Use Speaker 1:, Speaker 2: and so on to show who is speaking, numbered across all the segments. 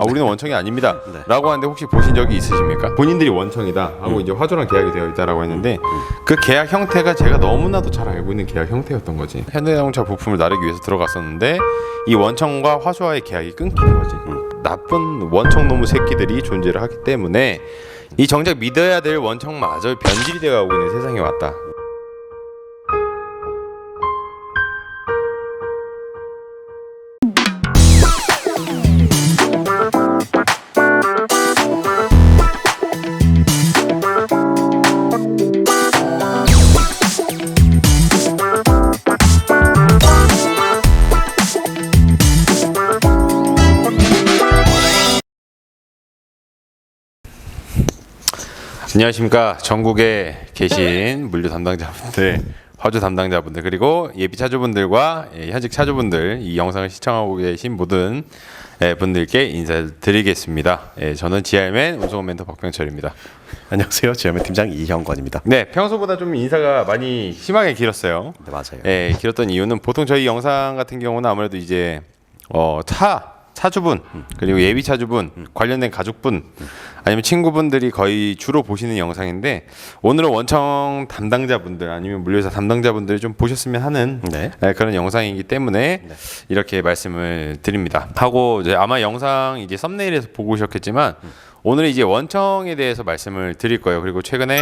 Speaker 1: 아 우리는 원청이 아닙니다
Speaker 2: 네.
Speaker 1: 라고 하는데 혹시 보신 적이 있으십니까? 본인들이 원청이다 하고 이제 화주랑 계약이 되어 있다라고 했는데 그 계약 형태가 제가 너무나도 잘 알고 있는 계약 형태였던 거지. 현대자동차 부품을 나르기 위해서 들어갔었는데 이 원청과 화주와의 계약이 끊기는 거지. 나쁜 원청 놈의 새끼들이 존재를 하기 때문에 이 정작 믿어야 될 원청마저 변질이 되어가고 있는 세상에 왔다. 안녕하십니까. 전국에 계신 물류 담당자분들, 화주 담당자분들, 그리고 예비 차주분들과 현직 차주분들, 이 영상을 시청하고 계신 모든 분들께 인사드리겠습니다. 저는 GR맨 운송원 멘토 박병철입니다.
Speaker 2: 안녕하세요. GR맨 팀장 이형권입니다.
Speaker 1: 네, 평소보다 좀 인사가 많이 심하게 길었어요.
Speaker 2: 네, 맞아요.
Speaker 1: 길었던 이유는 보통 저희 영상 같은 경우는 아무래도 이제 차주분 그리고 예비 차주분 관련된 가족분 아니면 친구분들이 거의 주로 보시는 영상인데 오늘은 원청 담당자분들 아니면 물류회사 담당자분들 좀 보셨으면 하는 그런 영상이기 때문에 이렇게 말씀을 드립니다. 하고 이제 아마 영상 이제 썸네일에서 보고 오셨겠지만 오늘은 이제 원청에 대해서 말씀을 드릴 거예요. 그리고 최근에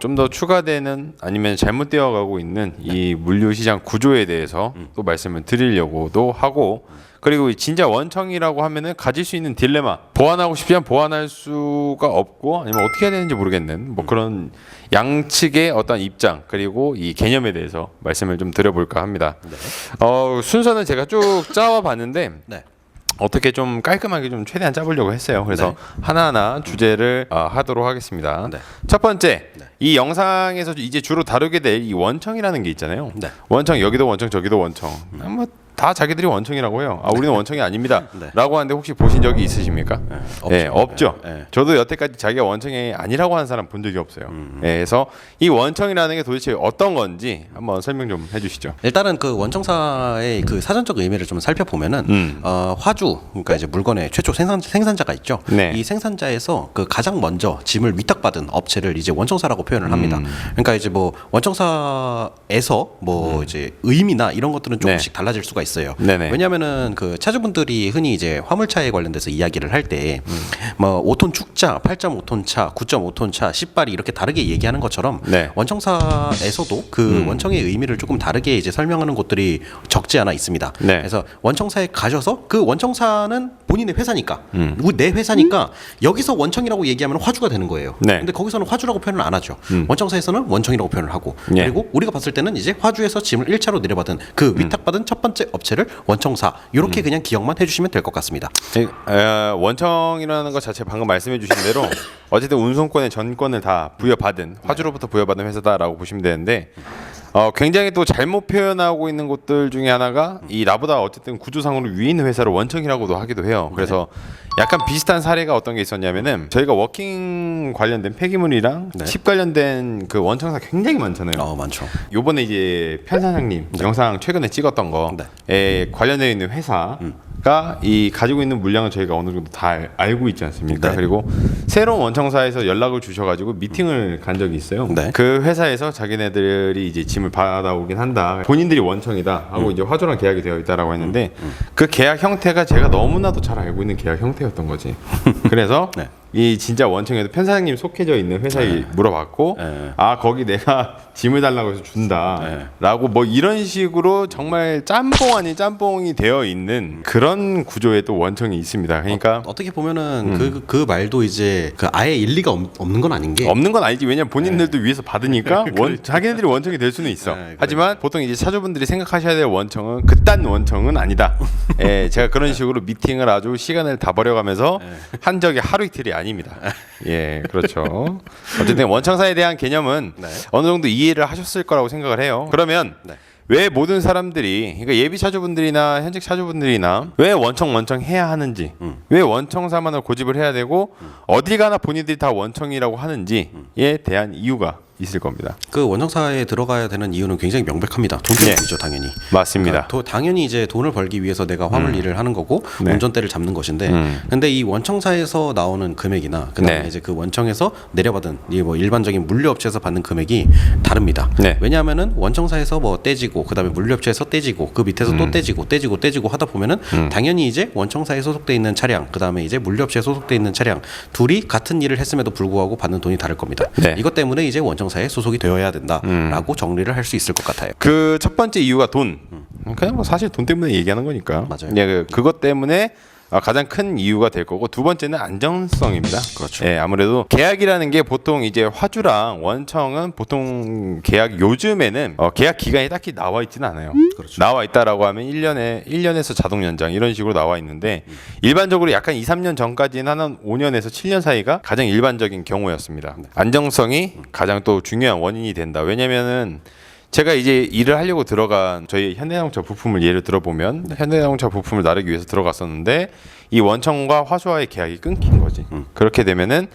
Speaker 1: 좀 더 추가되는 아니면 잘못되어 가고 있는 이 물류 시장 구조에 대해서 또 말씀을 드리려고도 하고 그리고 진짜 원청이라고 하면은 가질 수 있는 딜레마 보완하고 싶지만 보완할 수가 없고 아니면 어떻게 해야 되는지 모르겠는 뭐 그런 양측의 어떤 입장 그리고 이 개념에 대해서 말씀을 좀 드려볼까 합니다. 순서는 제가 쭉 짜와 봤는데 어떻게 좀 깔끔하게 좀 최대한 짜보려고 했어요. 그래서 하나하나 주제를 하도록 하겠습니다. 첫 번째, 이 영상에서 이제 주로 다루게 될 이 원청이라는 게 있잖아요. 원청 여기도 원청 저기도 원청. 뭐 다 자기들이 원청이라고 해요. 아 우리는 원청이 아닙니다 라고 하는데 혹시 보신 적이 있으십니까? 없죠. 저도 여태까지 자기가 원청이 아니라고 하는 사람 본 적이 없어요. 그래서 이 원청이라는 게 도대체 어떤 건지 한번 설명 좀 해주시죠.
Speaker 2: 일단은 그 원청사의 그 사전적 의미를 좀 살펴보면은 화주 그러니까 이제 물건의 최초 생산자가 있죠. 이 생산자에서 그 가장 먼저 짐을 위탁받은 업체를 이제 원청사라고 표현을 합니다. 그러니까 이제 뭐 원청사에서 뭐 이제 의미나 이런 것들은 조금씩 달라질 수가 있어요. 왜냐하면은 그 차주분들이 흔히 이제 화물차에 관련돼서 이야기를 할 때 뭐 5톤 축자, 8.5톤 차, 9.5톤 차, 10발이 이렇게 다르게 얘기하는 것처럼 원청사에서도 그 원청의 의미를 조금 다르게 이제 설명하는 곳들이 적지 않아 있습니다. 그래서 원청사에 가셔서 그 원청사는 본인의 회사니까 내 회사니까 여기서 원청이라고 얘기하면 화주가 되는 거예요. 근데 거기서는 화주라고 표현을 안 하죠. 원청사에서는 원청이라고 표현을 하고 그리고 우리가 봤을 때는 이제 화주에서 짐을 1차로 내려받은 그 위탁받은 첫 번째 업체를 원청사 이렇게 그냥 기억만 해주시면 될 것 같습니다.
Speaker 1: 원청이라는 것 자체 방금 말씀해 주신 대로 어쨌든 운송권의 전권을 다 부여받은 화주로부터 부여받은 회사다라고 보시면 되는데 굉장히 또 잘못 표현하고 있는 곳들 중에 하나가 이 나보다 어쨌든 구조상으로 위에 있는 회사를 원청이라고도 하기도 해요. 그래서 약간 비슷한 사례가 어떤 게 있었냐면은 저희가 워킹 관련된 폐기물이랑 칩 관련된 그 원청사 굉장히 많잖아요.
Speaker 2: 많죠.
Speaker 1: 요번에 이제 편사장님 영상 최근에 찍었던 거에 관련되어 있는 회사가 이 가지고 있는 물량을 저희가 어느 정도 다 알고 있지 않습니까? 그리고 새로운 원청사에서 연락을 주셔가지고 미팅을 간 적이 있어요. 그 회사에서 자기네들이 이제 짐을 받아오긴 한다. 본인들이 원청이다 하고 이제 화주랑 계약이 되어 있다라고 했는데 그 계약 형태가 제가 너무나도 잘 알고 있는 계약 형태였던 거지. 그래서 이 진짜 원청에도 편사장님 속해져 있는 회사에 물어봤고 아 거기 내가 짐을 달라고 해서 준다 라고 뭐 이런 식으로 정말 짬뽕 아닌 짬뽕이 되어 있는 그런 구조의 또 원청이 있습니다. 그러니까
Speaker 2: 어떻게 보면은 그 말도 이제 그 아예 일리가 없는 건 아닌 게
Speaker 1: 없는 건 아니지. 왜냐면 본인들도 위에서 받으니까 자기네들이 원청이 될 수는 있어. 하지만 보통 이제 차주분들이 생각하셔야 될 원청은 그딴 원청은 아니다. 제가 그런 식으로 미팅을 아주 시간을 다 버려가면서 한 적이 하루 이틀이 아닙니다. 그렇죠. 어쨌든 원청사에 대한 개념은 어느 정도 이해를 하셨을 거라고 생각을 해요. 그러면 왜 모든 사람들이 그러니까 예비 차주분들이나 현직 차주분들이나 왜 원청 해야 하는지 왜 원청사만을 고집을 해야 되고 어디 가나 본인들이 다 원청이라고 하는지에 대한 이유가 있을 겁니다.
Speaker 2: 그 원청사에 들어가야 되는 이유는 굉장히 명백합니다. 돈 때문이죠, 당연히.
Speaker 1: 맞습니다.
Speaker 2: 그러니까 당연히 이제 돈을 벌기 위해서 내가 화물 일을 하는 거고 운전대를 잡는 것인데, 근데 이 원청사에서 나오는 금액이나 그다음에 이제 그 원청에서 내려받은 이 뭐 일반적인 물류업체에서 받는 금액이 다릅니다. 왜냐하면은 원청사에서 뭐 떼지고 그다음에 물류업체에서 떼지고 그 밑에서 또 떼지고 하다 보면은 당연히 이제 원청사에 소속돼 있는 차량, 그다음에 이제 물류업체에 소속돼 있는 차량 둘이 같은 일을 했음에도 불구하고 받는 돈이 다를 겁니다. 이것 때문에 이제 원청사에 소속이 되어야 된다라고 정리를 할 수 있을 것 같아요.
Speaker 1: 그 첫 번째 이유가 돈. 그냥 뭐 사실 돈 때문에 얘기하는 거니까.
Speaker 2: 맞아요.
Speaker 1: 그것 때문에 가장 큰 이유가 될 거고, 두 번째는 안정성입니다.
Speaker 2: 그렇죠.
Speaker 1: 예, 아무래도 계약이라는 게 보통 이제 화주랑 원청은 보통 계약 요즘에는 계약 기간이 딱히 나와 있지는 않아요.
Speaker 2: 그렇죠.
Speaker 1: 나와 있다라고 하면 1년에서 자동 연장 이런 식으로 나와 있는데, 일반적으로 약간 2, 3년 전까지는 한 5년에서 7년 사이가 가장 일반적인 경우였습니다. 안정성이 가장 또 중요한 원인이 된다. 왜냐면은 제가 이제 일을 하려고 들어간 저희 현대자동차 부품을 예를 들어보면, 현대자동차 부품을 나르기 위해서 들어갔었는데 이 원청과 화주와의 계약이 끊긴 거지. 그렇게 되면은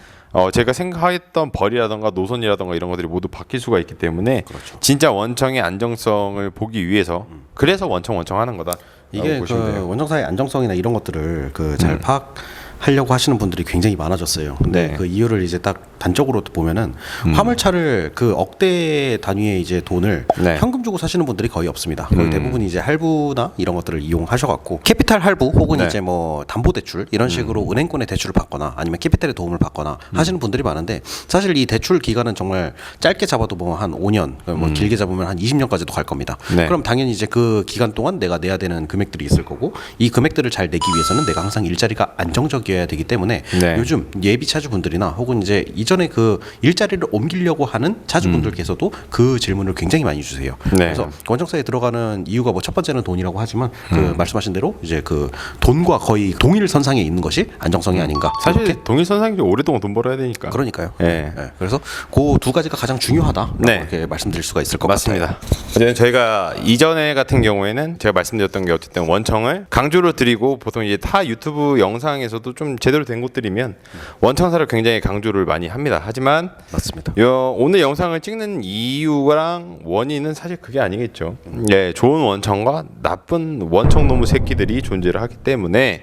Speaker 1: 제가 생각했던 벌이라던가 노선이라던가 이런 것들이 모두 바뀔 수가 있기 때문에 진짜 원청의 안정성을 보기 위해서 그래서 원청 하는 거다.
Speaker 2: 이게 그 원청사의 안정성이나 이런 것들을 그 잘 파악하려고 하시는 분들이 굉장히 많아졌어요. 근데 그 이유를 이제 딱 단적으로 보면은 화물차를 그 억대 단위의 이제 돈을 현금 주고 사시는 분들이 거의 없습니다. 거의 대부분 이제 할부나 이런 것들을 이용하셔갖고 캐피탈 할부 혹은 이제 뭐 담보 대출 이런 식으로 은행권의 대출을 받거나 아니면 캐피탈의 도움을 받거나 하시는 분들이 많은데, 사실 이 대출 기간은 정말 짧게 잡아도 뭐 한 5년, 뭐 길게 잡으면 한 20년까지도 갈 겁니다. 그럼 당연히 이제 그 기간 동안 내가 내야 되는 금액들이 있을 거고, 이 금액들을 잘 내기 위해서는 내가 항상 일자리가 안정적이어야 되기 때문에 요즘 예비 차주분들이나 혹은 이제 이전에 그 일자리를 옮기려고 하는 차주분들께서도 그 질문을 굉장히 많이 주세요. 그래서 원청사에 들어가는 이유가 뭐 첫 번째는 돈이라고 하지만 그 말씀하신 대로 이제 그 돈과 거의 동일 선상에 있는 것이 안정성이 아닌가.
Speaker 1: 사실 이렇게? 동일 선상이죠. 오랫동안 돈 벌어야 되니까.
Speaker 2: 그러니까요. 그래서 그 두 가지가 가장 중요하다. 이렇게 말씀드릴 수가 있을 것 같습니다.
Speaker 1: 어쨌든 저희가 이전에 같은 경우에는 제가 말씀드렸던 게 어쨌든 원청을 강조를 드리고, 보통 이제 타 유튜브 영상에서도 좀 제대로 된 곳들이면 원청사를 굉장히 강조를 많이 합니다. 하지만
Speaker 2: 맞습니다.
Speaker 1: 오늘 영상을 찍는 이유랑 원인은 사실 그게 아니겠죠. 좋은 원청과 나쁜 원청 놈의 새끼들이 존재를 하기 때문에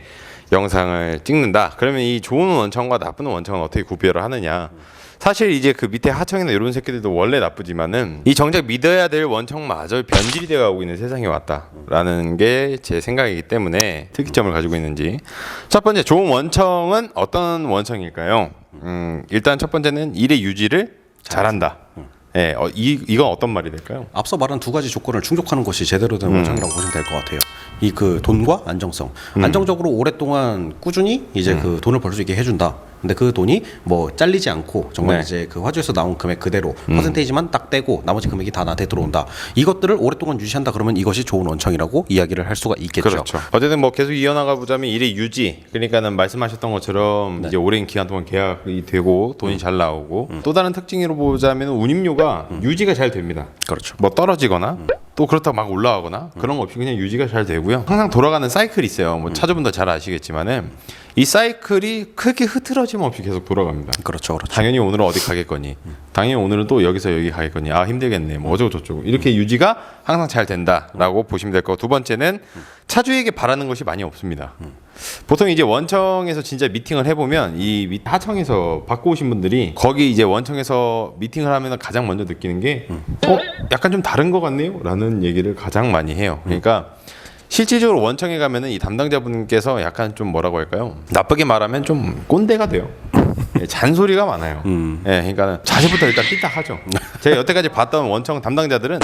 Speaker 1: 영상을 찍는다. 그러면 이 좋은 원청과 나쁜 원청은 어떻게 구별을 하느냐? 사실 이제 그 밑에 하청이나 이런 새끼들도 원래 나쁘지만은 이 정작 믿어야 될 원청마저 변질이 되어가고 있는 세상에 왔다라는 게 제 생각이기 때문에 특이점을 가지고 있는지. 첫 번째, 좋은 원청은 어떤 원청일까요? 일단 첫 번째는 일의 유지를 잘한다. 이건 어떤 말이 될까요?
Speaker 2: 앞서 말한 두 가지 조건을 충족하는 것이 제대로 된 원청이라고 보시면 될 것 같아요. 이 그 돈과 안정성. 안정적으로 오랫동안 꾸준히 이제 그 돈을 벌 수 있게 해준다. 근데 그 돈이 뭐 잘리지 않고 정말 이제 그 화주에서 나온 금액 그대로 퍼센테이지만 딱 떼고 나머지 금액이 다 나한테 들어온다. 이것들을 오랫동안 유지한다. 그러면 이것이 좋은 원청이라고 이야기를 할 수가 있겠죠.
Speaker 1: 그렇죠. 어쨌든 뭐 계속 이어나가 보자면 일의 유지. 그러니까는 말씀하셨던 것처럼 이제 오랜 기간 동안 계약이 되고 돈이 잘 나오고, 또 다른 특징으로 보자면 운임료가 유지가 잘 됩니다.
Speaker 2: 그렇죠.
Speaker 1: 뭐 떨어지거나 또 그렇다고 막 올라가거나 그런 거 없이 그냥 유지가 잘 되고요. 항상 돌아가는 사이클이 있어요. 뭐 차주분도 잘 아시겠지만은 이 사이클이 크게 흐트러짐 없이 계속 돌아갑니다.
Speaker 2: 그렇죠.
Speaker 1: 당연히 오늘은 어디 가겠거니, 당연히 오늘은 또 여기서 여기 가겠거니, 아 힘들겠네, 뭐 어쩌고 저쩌고 이렇게 유지가 항상 잘 된다라고 보시면 될 거고, 두 번째는 차주에게 바라는 것이 많이 없습니다. 보통 이제 원청에서 진짜 미팅을 해보면 이 하청에서 받고 오신 분들이 거기 이제 원청에서 미팅을 하면 가장 먼저 느끼는 게 약간 좀 다른 것 같네요 라는 얘기를 가장 많이 해요. 그러니까 실질적으로 원청에 가면은 이 담당자분께서 약간 좀 뭐라고 할까요? 나쁘게 말하면 좀 꼰대가 돼요. 잔소리가 많아요. 그러니까 자세부터 일단 삐딱하죠. 제가 여태까지 봤던 원청 담당자들은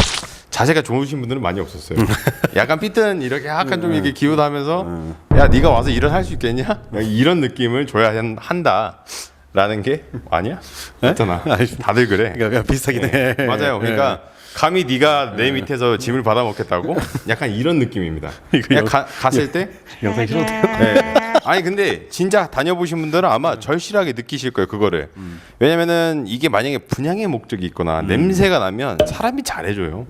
Speaker 1: 자세가 좋으신 분들은 많이 없었어요. 약간 삐뚤 이렇게 약간 좀 이렇게 기우하면서 야 네가 와서 일을 할 수 있겠냐? 이런 느낌을 줘야 한다라는 게 아니야? 맞잖아. 다들 그래.
Speaker 2: 그러니까 비슷하긴 해.
Speaker 1: 맞아요. 그러니까 감히 네가 내 밑에서 짐을 받아 먹겠다고? 약간 이런 느낌입니다. 그냥 갔을 때
Speaker 2: 영상이 싫어도 돼요?
Speaker 1: 아니 근데 진짜 다녀보신 분들은 아마 절실하게 느끼실 거예요, 그거를. 왜냐면은 이게 만약에 분양의 목적이 있거나 냄새가 나면 사람이 잘해줘요.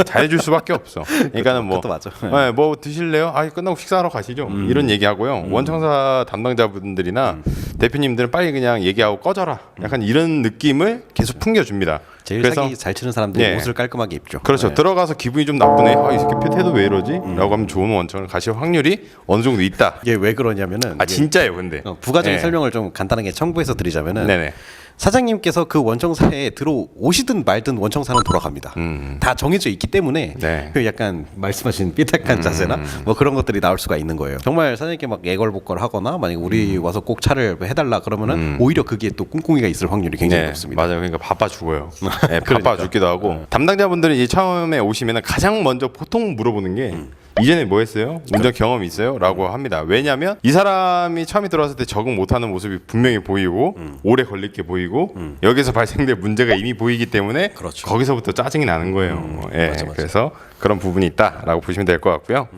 Speaker 1: 잘해줄 수밖에 없어. 그러니까는 뭐,
Speaker 2: 맞아.
Speaker 1: 뭐 드실래요? 아 끝나고 식사하러 가시죠. 이런 얘기하고요. 원청사 담당자분들이나 대표님들은 빨리 그냥 얘기하고 꺼져라. 약간 이런 느낌을 계속 풍겨줍니다.
Speaker 2: 제일
Speaker 1: 그래서
Speaker 2: 사기 잘 치는 사람들이
Speaker 1: 예.
Speaker 2: 옷을 깔끔하게 입죠.
Speaker 1: 그렇죠.
Speaker 2: 네.
Speaker 1: 들어가서 기분이 좀 나쁘네. 이 새끼 태도 왜 이러지? 라고 하면 좋은 원청을 가실 확률이 어느 정도 있다.
Speaker 2: 이게 왜 그러냐면은
Speaker 1: 아 진짜예요, 근데.
Speaker 2: 부가적인
Speaker 1: 예.
Speaker 2: 설명을 좀 간단하게 첨부해서 드리자면은
Speaker 1: 네네.
Speaker 2: 사장님께서 그 원청사에 들어오시든 말든 원청사는 돌아갑니다. 다 정해져 있기 때문에
Speaker 1: 네.
Speaker 2: 그 약간 말씀하신 삐딱한 자세나 뭐 그런 것들이 나올 수가 있는 거예요. 정말 사장님께 막 애걸복걸 하거나 만약에 우리 와서 꼭 차를 해달라 그러면은 오히려 그게 또 꿍꿍이가 있을 확률이 굉장히 높습니다.
Speaker 1: 맞아요. 그러니까 바빠 죽어요. 네, 바빠 죽기도 하고. 담당자분들이 이제 처음에 오시면은 가장 먼저 보통 물어보는 게 이전에 뭐 했어요? 운전 경험이 있어요? 라고 합니다. 왜냐하면 이 사람이 처음에 들어왔을 때 적응 못하는 모습이 분명히 보이고 오래 걸릴 게 보이고 여기서 발생될 문제가 이미 보이기 때문에
Speaker 2: 그렇죠.
Speaker 1: 거기서부터 짜증이 나는 거예요. 예,
Speaker 2: 맞아.
Speaker 1: 그래서 그런 부분이 있다라고 보시면 될 것 같고요.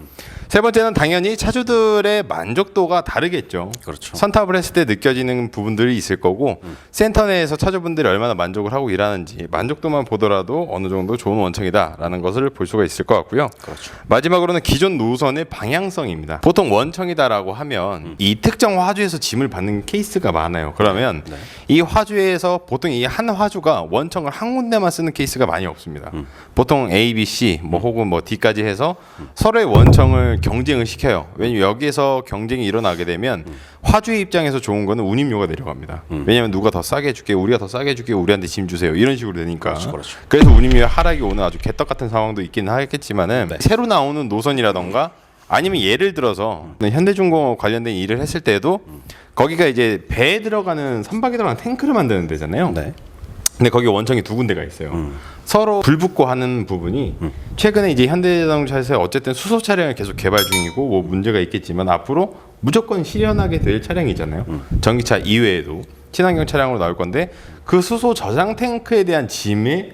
Speaker 1: 세 번째는 당연히 차주들의 만족도가 다르겠죠.
Speaker 2: 그렇죠.
Speaker 1: 선탑을 했을 때 느껴지는 부분들이 있을 거고 센터 내에서 차주분들이 얼마나 만족을 하고 일하는지 만족도만 보더라도 어느 정도 좋은 원청이다라는 것을 볼 수가 있을 것 같고요.
Speaker 2: 그렇죠.
Speaker 1: 마지막으로는 기존 노선의 방향성입니다. 보통 원청이다라고 하면 이 특정 화주에서 짐을 받는 케이스가 많아요. 그러면 이 화주에서 보통 이 한 화주가 원청을 한 군데만 쓰는 케이스가 많이 없습니다. 보통 A, B, C 뭐 혹은 뭐 D까지 해서 서로의 원청을 경쟁을 시켜요. 왜냐면 여기에서 경쟁이 일어나게 되면 화주의 입장에서 좋은 거는 운임료가 내려갑니다. 왜냐면 누가 더 싸게 해줄게, 우리가 더 싸게 해줄게, 우리한테 짐 주세요. 이런 식으로 되니까.
Speaker 2: 그렇죠.
Speaker 1: 그래서 운임료의 하락이 오는 아주 개떡 같은 상황도 있긴 하겠지만은 새로 나오는 노선이라던가 아니면 예를 들어서 현대중공업 관련된 일을 했을 때도 거기가 이제 배에 들어가는 선박에 들어가는 탱크를 만드는 데잖아요.
Speaker 2: 네.
Speaker 1: 근데 거기 원청이 두 군데가 있어요. 서로 불붙고 하는 부분이 최근에 이제 현대자동차에서 어쨌든 수소 차량을 계속 개발 중이고 뭐 문제가 있겠지만 앞으로 무조건 실현하게 될 차량이잖아요. 전기차 이외에도 친환경 차량으로 나올 건데 그 수소 저장 탱크에 대한 짐의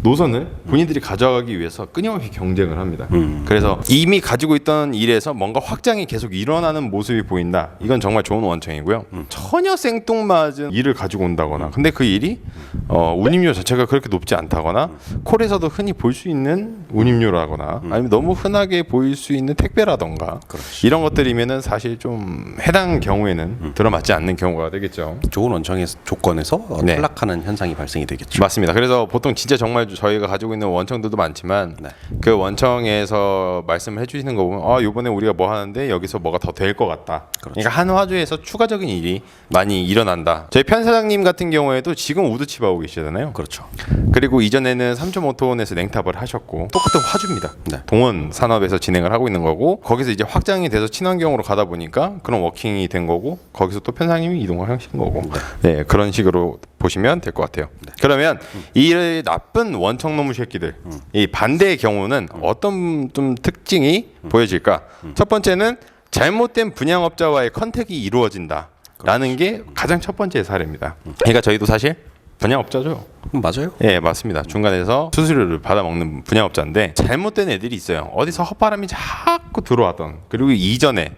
Speaker 1: 노선을 본인들이 가져가기 위해서 끊임없이 경쟁을 합니다. 그래서 이미 가지고 있던 일에서 뭔가 확장이 계속 일어나는 모습이 보인다. 이건 정말 좋은 원청이고요. 전혀 생뚱맞은 일을 가지고 온다거나 근데 그 일이 운임료 자체가 그렇게 높지 않다거나 콜에서도 흔히 볼 수 있는 운임료라거나 아니면 너무 흔하게 보일 수 있는 택배라던가 이런 것들이면은 사실 좀 해당 경우에는 들어맞지 않는 경우가 되겠죠.
Speaker 2: 좋은 원청의 조건에서
Speaker 1: 네.
Speaker 2: 탈락하는 현상이 발생이 되겠죠.
Speaker 1: 맞습니다. 그래서 보통 진짜 정말 저희가 가지고 있는 원청들도 많지만 그 원청에서 말씀을 해주시는 거 보면 이번에 우리가 뭐 하는데 여기서 뭐가 더 될 것 같다. 그러니까 한 화주에서 추가적인 일이 많이 일어난다. 저희 편 사장님 같은 경우에도 지금 우드칩 하고 계시잖아요.
Speaker 2: 그렇죠.
Speaker 1: 그리고 이전에는 3.5톤에서 냉탑을 하셨고 똑같은 화주입니다. 동원 산업에서 진행을 하고 있는 거고 거기서 이제 확장이 돼서 친환경으로 가다 보니까 그런 워킹이 된 거고 거기서 또 편사님이 이동을 하신 거고 네, 그런 식으로 보시면 될 것 같아요. 그러면 이 나쁜 원청 놈의 새끼들 이 반대의 경우는 어떤 좀 특징이 보여질까? 첫 번째는 잘못된 분양업자와의 컨택이 이루어진다라는 게 가장 첫 번째 사례입니다. 그러니까 저희도 사실 분양업자죠.
Speaker 2: 맞아요.
Speaker 1: 예, 맞습니다. 중간에서 수수료를 받아먹는 분양업자인데 잘못된 애들이 있어요. 어디서 헛바람이 자꾸 들어왔던 그리고 이전에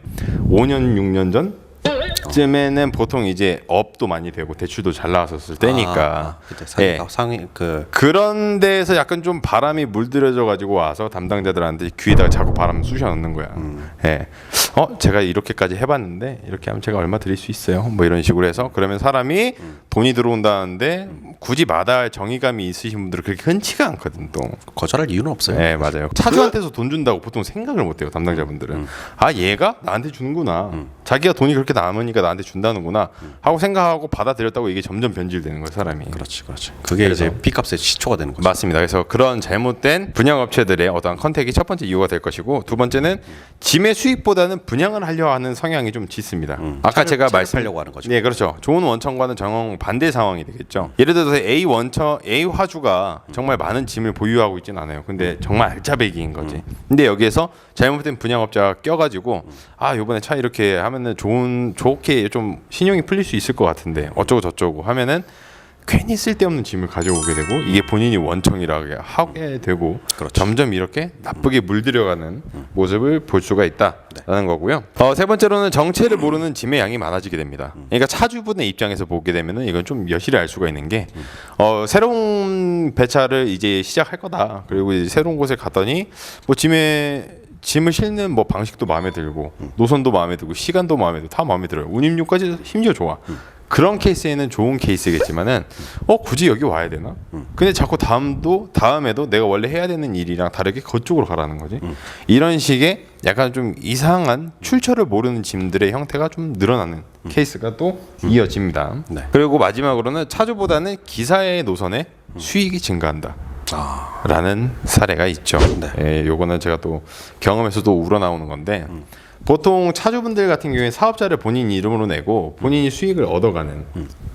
Speaker 1: 5년 6년 전 쯤에는 보통 이제 업도 많이 되고 대출도 잘 나왔었을 때니까
Speaker 2: 그때 상위
Speaker 1: 그런 데에서 약간 좀 바람이 물들여져 가지고 와서 담당자들한테 귀에다가 자꾸 바람 쑤셔 넣는 거야. 예. 제가 이렇게까지 해봤는데 이렇게 하면 제가 얼마 드릴 수 있어요? 뭐 이런 식으로 해서 그러면 사람이 돈이 들어온다는데 굳이 마다할 정의감이 있으신 분들은 그렇게 흔치가 않거든 또.
Speaker 2: 거절할 이유는 없어요.
Speaker 1: 네 맞아요. 차주한테서 돈 준다고 보통 생각을 못해요 담당자분들은. 얘가 나한테 주는구나. 자기가 돈이 그렇게 남으니까 나한테 준다는구나 하고 생각하고 받아들였다고 이게 점점 변질되는 거예요 사람이.
Speaker 2: 그렇지. 그게 이제 B값의 시초가 되는 거죠.
Speaker 1: 맞습니다. 그래서 그런 잘못된 분양업체들의 어떠한 컨택이 첫 번째 이유가 될 것이고 두 번째는 짐의 수익보다는 분양을 하려 하는 성향이 좀 짙습니다. 아까 제가
Speaker 2: 말씀하려고 하는 거죠.
Speaker 1: 네 그렇죠. 좋은 원청과는 정형 반대 상황이 되겠죠. 예를 들어서 A 화주가 정말 많은 짐을 보유하고 있진 않아요. 근데 정말 알짜배기인 거지. 근데 여기에서 잘못된 분양업자가 껴가지고 요번에 차 이렇게 하면은 좋게 좀 신용이 풀릴 수 있을 것 같은데 어쩌고 저쩌고 하면은 괜히 쓸데없는 짐을 가져오게 되고 이게 본인이 원청이라고 하게 되고 점점 이렇게 나쁘게 물들여가는 모습을 볼 수가 있다라는 거고요. 세 번째로는 정체를 모르는 짐의 양이 많아지게 됩니다. 그러니까 차주분의 입장에서 보게 되면은 이건 좀 여실히 알 수가 있는 게 새로운 배차를 이제 시작할 거다. 그리고 이제 새로운 곳에 갔더니 뭐 짐의 짐을 실는 뭐 방식도 마음에 들고 노선도 마음에 들고 시간도 마음에 들고 다 마음에 들어요. 운임료까지 심지어 좋아. 그런 케이스에는 좋은 케이스겠지만은 굳이 여기 와야 되나? 근데 자꾸 다음에도 내가 원래 해야 되는 일이랑 다르게 그쪽으로 가라는 거지. 이런 식의 약간 좀 이상한 출처를 모르는 짐들의 형태가 좀 늘어나는 케이스가 또 이어집니다.
Speaker 2: 네.
Speaker 1: 그리고 마지막으로는 차주보다는 기사의 노선에 수익이 증가한다. 라는 사례가 있죠.
Speaker 2: 네.
Speaker 1: 예, 요거는 제가 또 경험에서도 우러나오는 건데 보통 차주분들 같은 경우에 사업자를 본인 이름으로 내고 본인이 수익을 얻어가는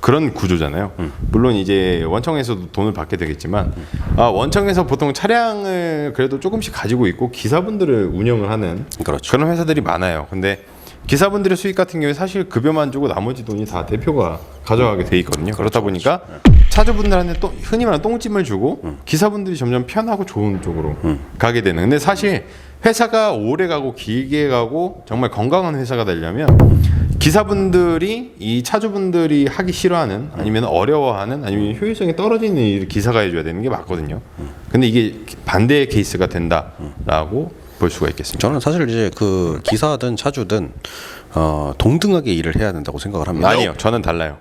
Speaker 1: 그런 구조잖아요. 물론 이제 원청에서도 돈을 받게 되겠지만 원청에서 보통 차량을 그래도 조금씩 가지고 있고 기사분들을 운영을 하는
Speaker 2: 그렇죠.
Speaker 1: 그런 회사들이 많아요. 근데 기사분들의 수익 같은 경우에 사실 급여만 주고 나머지 돈이 다 대표가 가져가게 돼 있거든요. 그렇다 보니까 차주분들한테 또 흔히 말하는 똥찜을 주고 기사분들이 점점 편하고 좋은 쪽으로 가게 되는. 근데 사실 회사가 오래 가고 길게 가고 정말 건강한 회사가 되려면 기사분들이 이 차주분들이 하기 싫어하는 아니면 어려워하는 아니면 효율성이 떨어지는 일을 기사가 해줘야 되는 게 맞거든요. 근데 이게 반대의 케이스가 된다라고 볼 수가 있겠습니다.
Speaker 2: 저는 사실 이제 그 기사든 차주든 동등하게 일을 해야 된다고 생각을 합니다.
Speaker 1: 아니요, 저는 달라요.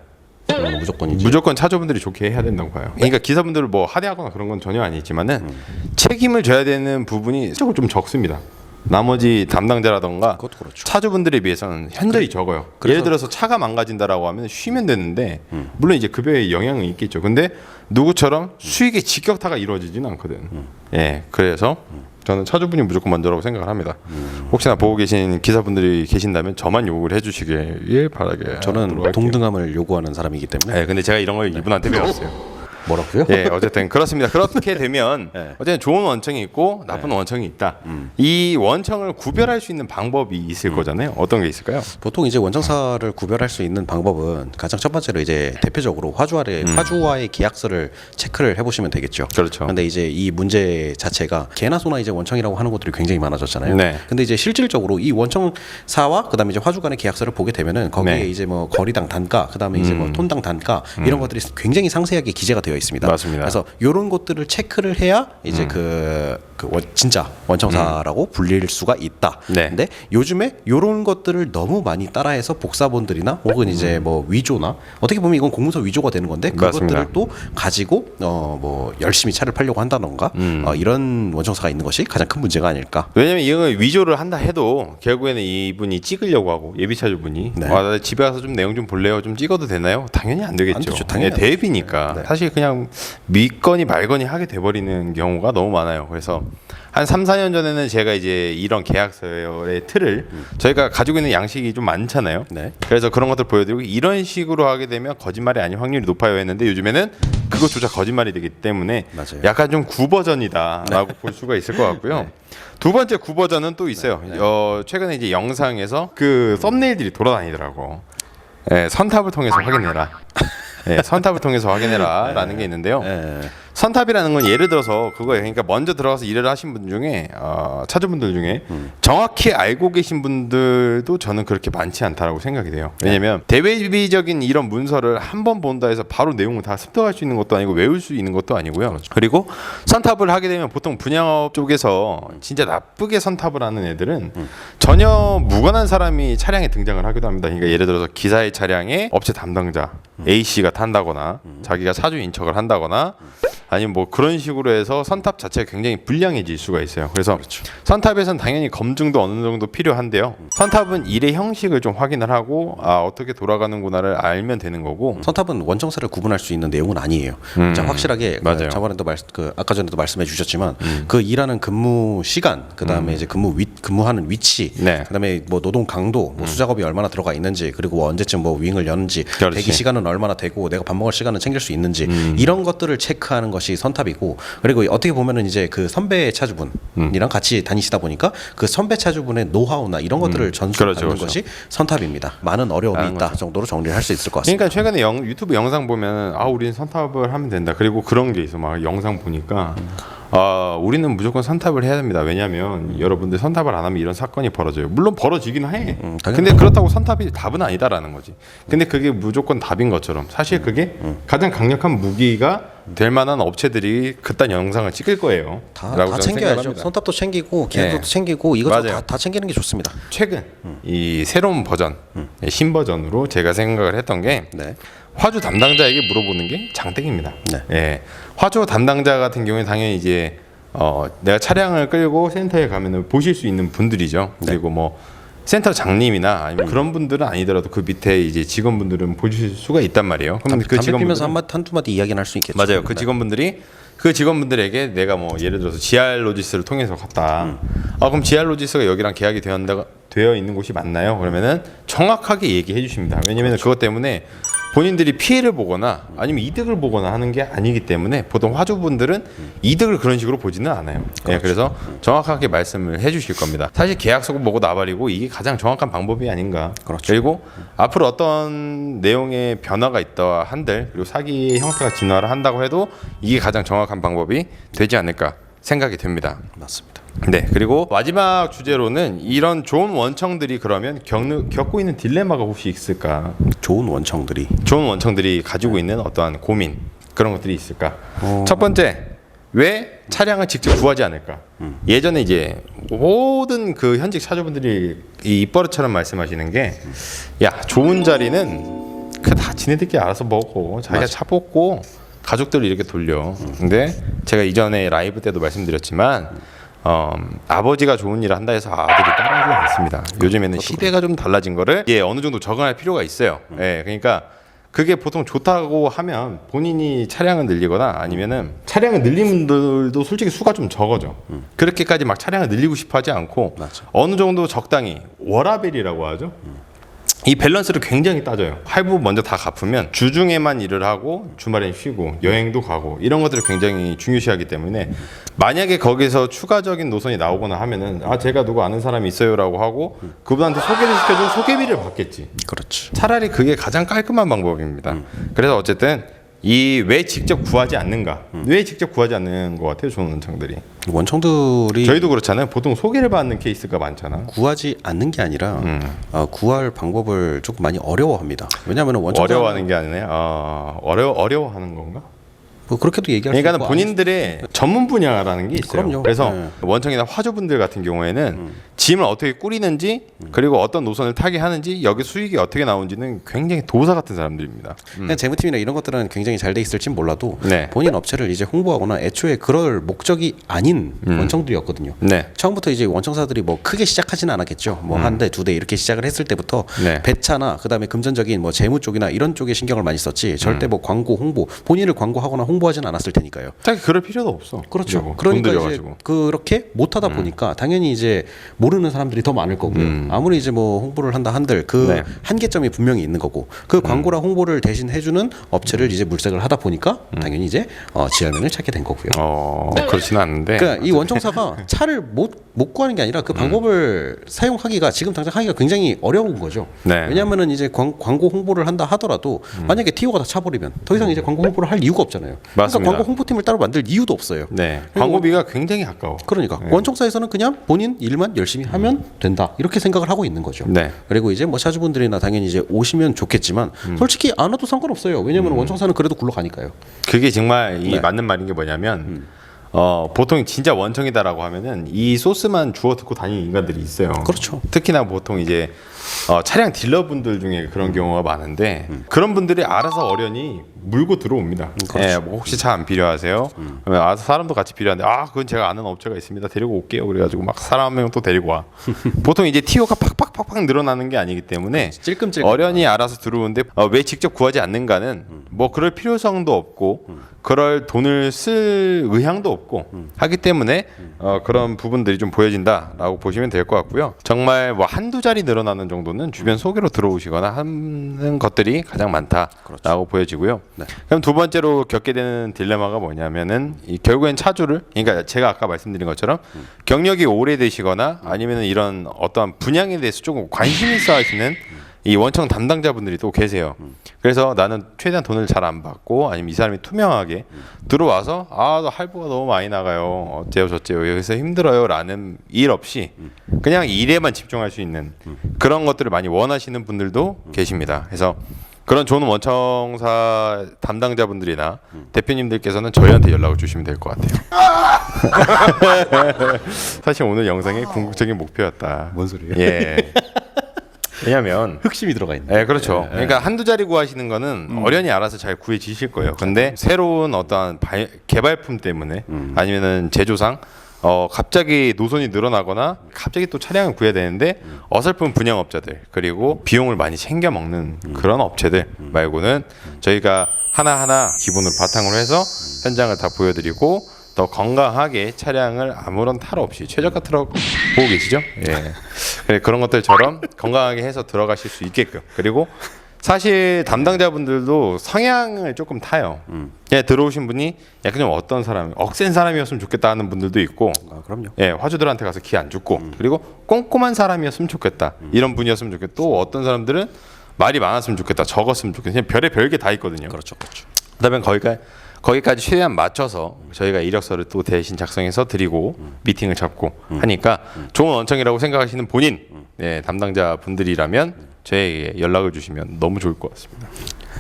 Speaker 2: 무조건이지.
Speaker 1: 무조건 차주분들이 좋게 해야 된다고 봐요. 그러니까 기사분들을 뭐 하대하거나 그런 건 전혀 아니지만은 책임을 져야 되는 부분이 조금 좀 적습니다. 나머지 담당자라던가
Speaker 2: 그것도 그렇죠.
Speaker 1: 차주분들에 비해서는 현저히 적어요. 예를 들어서 차가 망가진다라고 하면 쉬면 되는데 물론 이제 급여에 영향은 있겠죠. 근데 누구처럼 수익의 직격타가 이루어지지는 않거든. 예, 그래서 저는 차주분이 무조건 먼저라고 생각을 합니다. 혹시나 보고 계신 기사분들이 계신다면 저만 욕을 해주시길 바라게.
Speaker 2: 저는 동등함을 요구하는 사람이기 때문에.
Speaker 1: 네, 근데 제가 이런 걸 이분한테 배웠어요.
Speaker 2: 뭐라고요?
Speaker 1: 예, 어쨌든 그렇습니다. 그렇게 되면
Speaker 2: 네.
Speaker 1: 어쨌든 좋은 원청이 있고 나쁜 원청이 있다. 이 원청을 구별할 수 있는 방법이 있을 거잖아요. 어떤 게 있을까요?
Speaker 2: 보통 이제 원청사를 구별할 수 있는 방법은 가장 첫 번째로 이제 대표적으로 화주와의 계약서를 체크를 해보시면 되겠죠.
Speaker 1: 그렇죠.
Speaker 2: 근데 이제 이 문제 자체가 개나 소나 이제 원청이라고 하는 것들이 굉장히 많아졌잖아요.
Speaker 1: 네.
Speaker 2: 근데 이제 실질적으로 이 원청사와 그다음에 이제 화주 간의 계약서를 보게 되면은 거기에
Speaker 1: 네.
Speaker 2: 이제 뭐 거리당 단가, 그다음에 이제 뭐 톤당 단가 이런 것들이 굉장히 상세하게 기재가 되어 있습니다.
Speaker 1: 맞습니다.
Speaker 2: 그래서 이런 것들을 체크를 해야 이제 진짜 원청사라고 불릴 수가 있다.
Speaker 1: 네.
Speaker 2: 근데 요즘에 이런 것들을 너무 많이 따라해서 복사본들이나 혹은 이제 뭐 위조나 어떻게 보면 이건 공문서 위조가 되는 건데 그것들을
Speaker 1: 맞습니다.
Speaker 2: 또 가지고 뭐 열심히 차를 팔려고 한다던가 이런 원청사가 있는 것이 가장 큰 문제가 아닐까.
Speaker 1: 왜냐면 이걸 위조를 한다 해도 결국에는 이분이 찍으려고 하고 예비차주분이
Speaker 2: 네.
Speaker 1: 나 집에 가서 좀 내용 좀 볼래요? 좀 찍어도 되나요? 당연히 안 되겠죠.
Speaker 2: 안 되죠. 당연히 안
Speaker 1: 대비니까
Speaker 2: 네.
Speaker 1: 사실 그냥 믿거니 말거니 하게 돼버리는 경우가 너무 많아요. 그래서 한 3, 4년 전에는 제가 이제 이런 계약서의 틀을 저희가 가지고 있는 양식이 좀 많잖아요.
Speaker 2: 네.
Speaker 1: 그래서 그런 것들 보여드리고 이런 식으로 하게 되면 거짓말이 아닌 확률이 높아요 했는데 요즘에는 그것조차 거짓말이 되기 때문에
Speaker 2: 맞아요.
Speaker 1: 약간 좀 구버전이다라고 볼 수가 있을 것 같고요.
Speaker 2: 네.
Speaker 1: 두 번째 구버전은 또 있어요. 최근에 이제 영상에서 그 썸네일들이 돌아다니더라고. 예, 선탑을 통해서 확인해라. 예, 선탑을 통해서 확인해라라는 게 있는데요. 선탑이라는 건 예를 들어서 그거예요. 그러니까 먼저 들어가서 일을 하신 분 중에 차주분들 중에 정확히 알고 계신 분들도 저는 그렇게 많지 않다라고 생각이 돼요. 왜냐면 대외비적인 이런 문서를 한 번 본다 해서 바로 내용을 다 습득할 수 있는 것도 아니고 외울 수 있는 것도 아니고요. 그렇죠. 그리고 선탑을 하게 되면 보통 분양업 쪽에서 진짜 나쁘게 선탑을 하는 애들은 전혀 무관한 사람이 차량에 등장을 하기도 합니다. 그러니까 예를 들어서 기사의 차량에 업체 담당자 A씨가 탄다거나 자기가 차주 인척을 한다거나 아니면 뭐 그런 식으로 해서 선탑 자체가 굉장히 불량해질 수가 있어요. 그래서 선탑에서는 당연히 검증도 어느 정도 필요한데요. 선탑은 일의 형식을 좀 확인을 하고 어떻게 돌아가는구나를 알면 되는 거고.
Speaker 2: 선탑은 원청사를 구분할 수 있는 내용은 아니에요. 자, 확실하게
Speaker 1: 맞아요.
Speaker 2: 저번에도 아까 전에도 말씀해 주셨지만 그 일하는 근무 시간, 그다음에 이제 근무하는 위치,
Speaker 1: 네.
Speaker 2: 그다음에 뭐 노동 강도, 뭐 수작업이 얼마나 들어가 있는지, 그리고 언제쯤 뭐 윙을 여는지,
Speaker 1: 그렇지.
Speaker 2: 대기 시간은 얼마나 되고 내가 밥 먹을 시간은 챙길 수 있는지 이런 것들을 체크하는 것이 선탑이고, 그리고 어떻게 보면은 이제 그 선배 차주분이랑 같이 다니시다 보니까 그 선배 차주분의 노하우나 이런 것들을 전수받는
Speaker 1: 그렇죠.
Speaker 2: 것이 선탑입니다. 많은 어려움이 있다 정도로 정리를 할 수 있을 것 같습니다.
Speaker 1: 그러니까 최근에 유튜브 영상 보면 우리는 선탑을 하면 된다. 그리고 그런 게 있어. 막 영상 보니까 우리는 무조건 선탑을 해야 됩니다. 왜냐하면 여러분들 선탑을 안 하면 이런 사건이 벌어져요. 물론 벌어지긴 해. 근데 그렇다고 선탑이 답은 아니다라는 거지. 근데 그게 무조건 답인 것처럼 사실 그게 가장 강력한 무기가 될 만한 업체들이 그딴 영상을 찍을 거예요.
Speaker 2: 다 챙겨야죠. 손톱도 챙기고 기능도 챙기고 이것저것 다 챙기는 게 좋습니다.
Speaker 1: 최근 이 새로운 버전, 신버전으로 제가 생각을 했던 게 화주 담당자에게 물어보는 게 장땡입니다. 예, 화주 담당자 같은 경우에 당연히 이제 내가 차량을 끌고 센터에 가면은 보실 수 있는 분들이죠. 그리고 뭐 센터 장님이나 아니면 그런 분들은 아니더라도 그 밑에 이제 직원분들은 보실 수가 있단 말이에요. 그럼 그
Speaker 2: 직원분들은 한두 마디 이야기는 할 수 있겠죠.
Speaker 1: 맞아요. 그 직원분들이 그 직원분들에게 내가 뭐 예를 들어서 GR 로지스를 통해서 갔다. 그럼 GR 로지스가 여기랑 계약이 되어 있는 곳이 맞나요? 그러면은 정확하게 얘기해 주십니다. 왜냐면 그것 때문에 본인들이 피해를 보거나 아니면 이득을 보거나 하는 게 아니기 때문에 보통 화주분들은 이득을 그런 식으로 보지는 않아요. 네, 그래서 정확하게 말씀을 해주실 겁니다. 사실 계약서고 뭐고 나발이고 이게 가장 정확한 방법이 아닌가. 그리고 앞으로 어떤 내용의 변화가 있다 한들 그리고 사기의 형태가 진화를 한다고 해도 이게 가장 정확한 방법이 되지 않을까 생각이 됩니다.
Speaker 2: 맞습니다.
Speaker 1: 네, 그리고 마지막 주제로는 이런 좋은 원청들이 그러면 겪고 있는 딜레마가 혹시 있을까? 좋은 원청들이 가지고 있는 어떠한 고민 그런 것들이 있을까? 첫 번째, 왜 차량을 직접 구하지 않을까? 예전에 이제 모든 그 현직 차주분들이 이 입버릇처럼 말씀하시는 게, 야, 좋은 자리는 그 다 지네들끼리 알아서 먹고 자기가 차 뽑고 가족들을 이렇게 돌려. 근데 제가 이전에 라이브 때도 말씀드렸지만. 아버지가 좋은 일을 한다 해서 아들이 따라하지 않습니다. 요즘에는 시대가 좀 달라진 거를 어느 정도 적응할 필요가 있어요. 그러니까 그게 보통 좋다고 하면 본인이 차량을 늘리거나 아니면은 차량을 늘린 분들도 솔직히 수가 좀 적어져. 그렇게까지 막 차량을 늘리고 싶어 하지 않고 어느 정도 적당히 워라벨이라고 하죠. 이 밸런스를 굉장히 따져요. 할부 먼저 다 갚으면 주중에만 일을 하고 주말엔 쉬고 여행도 가고 이런 것들을 굉장히 중요시하기 때문에 만약에 거기서 추가적인 노선이 나오거나 하면은 제가 누구 아는 사람이 있어요라고 하고 그분한테 소개를 시켜준 소개비를 받겠지.
Speaker 2: 그렇지.
Speaker 1: 차라리 그게 가장 깔끔한 방법입니다. 그래서 어쨌든 이 왜 직접 구하지 않는가? 왜 직접 구하지 않는 것 같아요, 좋은 원청들이?
Speaker 2: 원청들이
Speaker 1: 저희도 그렇잖아요. 보통 소개를 받는 케이스가 많잖아.
Speaker 2: 구하지 않는 게 아니라 구할 방법을 조금 많이 어려워합니다. 왜냐하면
Speaker 1: 어려워하는 게 아니라 어려워하는 건가?
Speaker 2: 뭐 그렇게도 얘기할 수 있고.
Speaker 1: 그러니까 본인들의 전문 분야라는 게 있어요.
Speaker 2: 그럼요.
Speaker 1: 그래서 원청이나 화주분들 같은 경우에는 짐을 어떻게 꾸리는지 그리고 어떤 노선을 타게 하는지 여기 수익이 어떻게 나오는지는 굉장히 도사 같은 사람들입니다.
Speaker 2: 그냥 재무팀이나 이런 것들은 굉장히 잘 돼 있을진 몰라도 본인 업체를 이제 홍보하거나 애초에 그럴 목적이 아닌 원청들이었거든요. 처음부터 이제 원청사들이 뭐 크게 시작하지는 않았겠죠. 뭐 한 대, 두 대 이렇게 시작을 했을 때부터 배차나 그다음에 금전적인 뭐 재무 쪽이나 이런 쪽에 신경을 많이 썼지. 절대 뭐 광고 홍보 본인을 광고하거나 홍보하지는 않았을 테니까요.
Speaker 1: 딱히 그럴 필요도 없어.
Speaker 2: 그렇죠. 그러니까 이제 그렇게 못하다 보니까 당연히 이제 모르는 사람들이 더 많을 거고요. 아무리 이제 뭐 홍보를 한다 한들 그 한계점이 분명히 있는 거고 그 광고랑 홍보를 대신 해주는 업체를 이제 물색을 하다 보니까 당연히 이제 지열면을 찾게 된 거고요.
Speaker 1: 그렇지는 않은데.
Speaker 2: 그러니까 이 원청사가 차를 못 구하는 게 아니라 그 방법을 사용하기가 지금 당장 하기가 굉장히 어려운 거죠. 왜냐하면은 이제 광고 홍보를 한다 하더라도 만약에 티오가 다 차버리면 더 이상 이제 광고 홍보를 할 이유가 없잖아요.
Speaker 1: 맞습니다.
Speaker 2: 그러니까 광고 홍보팀을 따로 만들 이유도 없어요.
Speaker 1: 광고비가 굉장히 아까워.
Speaker 2: 그러니까 원청사에서는 그냥 본인 일만 열심히 하면 된다 이렇게 생각을 하고 있는 거죠. 그리고 이제 뭐 차주분들이나 당연히 이제 오시면 좋겠지만 솔직히 안 와도 상관없어요. 왜냐하면 원청사는 그래도 굴러가니까요.
Speaker 1: 그게 정말 맞는 말인 게 뭐냐면 보통 진짜 원청이다라고 하면은 이 소스만 주워 듣고 다니는 인간들이 있어요.
Speaker 2: 그렇죠.
Speaker 1: 특히나 보통 이제 차량 딜러분들 중에 그런 경우가 많은데 그런 분들이 알아서 어련히 물고 들어옵니다.
Speaker 2: 그렇죠.
Speaker 1: 뭐 혹시 차 안 필요하세요? 그러면 사람도 같이 필요한데 그건 제가 아는 업체가 있습니다. 데리고 올게요. 그래가지고 막 사람 한 명 또 데리고 와. 보통 이제 티오가 팍팍팍팍 늘어나는 게 아니기 때문에
Speaker 2: 찔끔찔끔
Speaker 1: 어련히 알아서 들어오는데 왜 직접 구하지 않는가는 뭐 그럴 필요성도 없고 그럴 돈을 쓸 의향도 없고 하기 때문에 그런 부분들이 좀 보여진다라고 보시면 될 것 같고요. 정말 뭐 한두 자리 늘어나는 정도는 주변 소개로 들어오시거나 하는 것들이 가장 많다라고 보여지고요. 그럼 두 번째로 겪게 되는 딜레마가 뭐냐면은 결국엔 차주를 그러니까 제가 아까 말씀드린 것처럼 경력이 오래되시거나 아니면은 이런 어떠한 분야에 대해서 조금 관심 있어 하시는 이 원청 담당자분들이 또 계세요. 그래서 나는 최대한 돈을 잘 안 받고 아니면 이 사람이 투명하게 들어와서 할부가 너무 많이 나가요. 어째요 저째요. 여기서 힘들어요. 라는 일 없이 그냥 일에만 집중할 수 있는 그런 것들을 많이 원하시는 분들도 계십니다. 그래서 그런 좋은 원청사 담당자분들이나 대표님들께서는 저희한테 연락을 주시면 될 것 같아요. 사실 오늘 영상의 궁극적인 목표였다.
Speaker 2: 뭔 소리예요?
Speaker 1: 예. 왜냐면
Speaker 2: 흑심이 들어가 있네.
Speaker 1: 네, 그렇죠. 그러니까 한두 자리 구하시는 거는 어련히 알아서 잘 구해지실 거예요. 근데 새로운 어떠한 개발품 때문에 아니면은 제조상 갑자기 노선이 늘어나거나 갑자기 또 차량을 구해야 되는데 어설픈 분양업자들 그리고 비용을 많이 챙겨 먹는 그런 업체들 말고는 저희가 하나하나 기본으로 바탕으로 해서 현장을 다 보여드리고 더 건강하게 차량을 아무런 탈 없이 최저가 트럭 보고 계시죠? 예. 그래, 그런 것들처럼 건강하게 해서 들어가실 수 있게끔 그리고 사실 담당자분들도 성향을 조금 타요. 예, 들어오신 분이 약간 좀 어떤 사람, 억센 사람이었으면 좋겠다 하는 분들도 있고,
Speaker 2: 아, 그럼요.
Speaker 1: 예, 화주들한테 가서 기 안 죽고, 그리고 꼼꼼한 사람이었으면 좋겠다. 이런 분이었으면 좋겠다. 또 어떤 사람들은 말이 많았으면 좋겠다. 적었으면 좋겠다. 그냥 별의 별게 다 있거든요.
Speaker 2: 그렇죠.
Speaker 1: 그다음에 거기까지 최대한 맞춰서 저희가 이력서를 또 대신 작성해서 드리고 미팅을 잡고 하니까 좋은 원청이라고 생각하시는 본인 예, 담당자 분들이라면 저에게 연락을 주시면 너무 좋을 것 같습니다.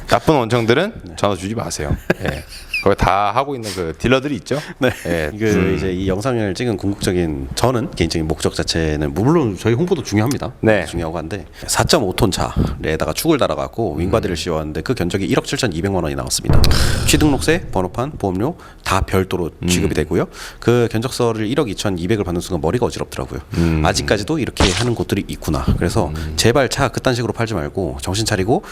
Speaker 1: 나쁜 원청들은 전화 주지 마세요. 예. 거기 다 하고 있는 그 딜러들이 있죠.
Speaker 2: 네.
Speaker 1: 예.
Speaker 2: 이제 이 영상을 찍은 궁극적인 저는 개인적인 목적 자체는 물론 저희 홍보도 중요합니다.
Speaker 1: 네.
Speaker 2: 중요하고 한데 4.5톤 차에다가 축을 달아갖고 윙바디를 씌웠는데 그 견적이 1억 7,200만 원이 나왔습니다. 취등록세, 번호판, 보험료 다 별도로 취급이 되고요. 그 견적서를 1억 2,200을 받는 순간 머리가 어지럽더라고요. 아직까지도 이렇게 하는 곳들이 있구나. 그래서 제발 차 그딴 식으로 팔지 말고 정신 차리고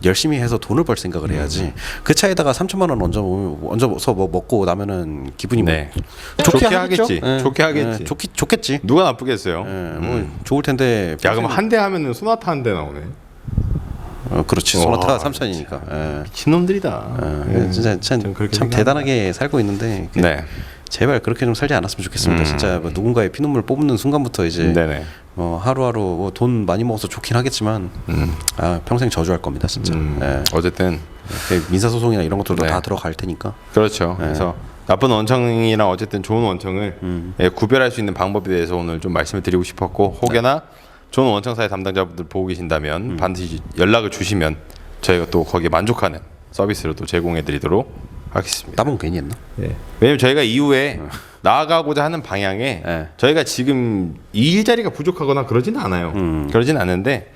Speaker 2: 열심히 해서 돈을 벌 생각을 해야지. 그 차에다가 3천만 원 얹어서 뭐 먹고 나면은 기분이
Speaker 1: 네.
Speaker 2: 뭐
Speaker 1: 좋게
Speaker 2: 하겠죠?
Speaker 1: 하겠지.
Speaker 2: 예.
Speaker 1: 좋게 하겠지.
Speaker 2: 예. 좋겠지.
Speaker 1: 누가 나쁘겠어요.
Speaker 2: 예, 뭐 좋을 텐데.
Speaker 1: 야, 그럼 한 대 하면은 소나타 한 대 나오네.
Speaker 2: 그렇지. 소나타 3천이니까. 예.
Speaker 1: 미친놈들이다.
Speaker 2: 진짜 참 대단하게 살고 있는데.
Speaker 1: 네.
Speaker 2: 제발 그렇게 좀 살지 않았으면 좋겠습니다. 진짜 뭐 누군가의 피눈물 뽑는 순간부터 이제
Speaker 1: 네네.
Speaker 2: 하루하루 뭐 돈 많이 먹어서 좋긴 하겠지만 평생 저주할 겁니다, 진짜. 예.
Speaker 1: 어쨌든
Speaker 2: 민사소송이나 이런 것들도
Speaker 1: 네.
Speaker 2: 다 들어갈 테니까.
Speaker 1: 그렇죠. 그래서 나쁜 원청이랑 어쨌든 좋은 원청을 예, 구별할 수 있는 방법에 대해서 오늘 좀 말씀을 드리고 싶었고 혹여나 좋은 원청사의 담당자분들 보고 계신다면 반드시 연락을 주시면 저희가 또 거기에 만족하는 서비스를 또 제공해드리도록 하겠습니다.
Speaker 2: 따봉 괜히 했나?
Speaker 1: 예. 왜냐면 저희가 이후에 나아가고자 하는 방향에
Speaker 2: 예.
Speaker 1: 저희가 지금 이 일자리가 부족하거나 그러지는 않아요. 그러진 않는데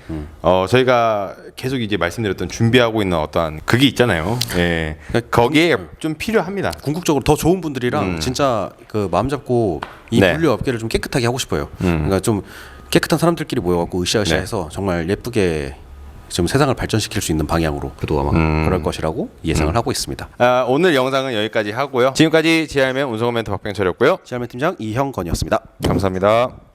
Speaker 1: 저희가 계속 이제 말씀드렸던 준비하고 있는 어떠한 그게 있잖아요. 예. 거기에 좀 필요합니다.
Speaker 2: 궁극적으로 더 좋은 분들이랑 진짜 그 마음 잡고 이
Speaker 1: 네.
Speaker 2: 물류 업계를 좀 깨끗하게 하고 싶어요. 그러니까 좀 깨끗한 사람들끼리 모여갖고 으쌰으쌰해서 정말 예쁘게 좀 세상을 발전시킬 수 있는 방향으로 그도 아마 그럴 것이라고 예상을 하고 있습니다.
Speaker 1: 오늘 영상은 여기까지 하고요. 지금까지 GR맨 운송원 멘트 박병철이었고요.
Speaker 2: 지하면 팀장 이형건이었습니다.
Speaker 1: 감사합니다.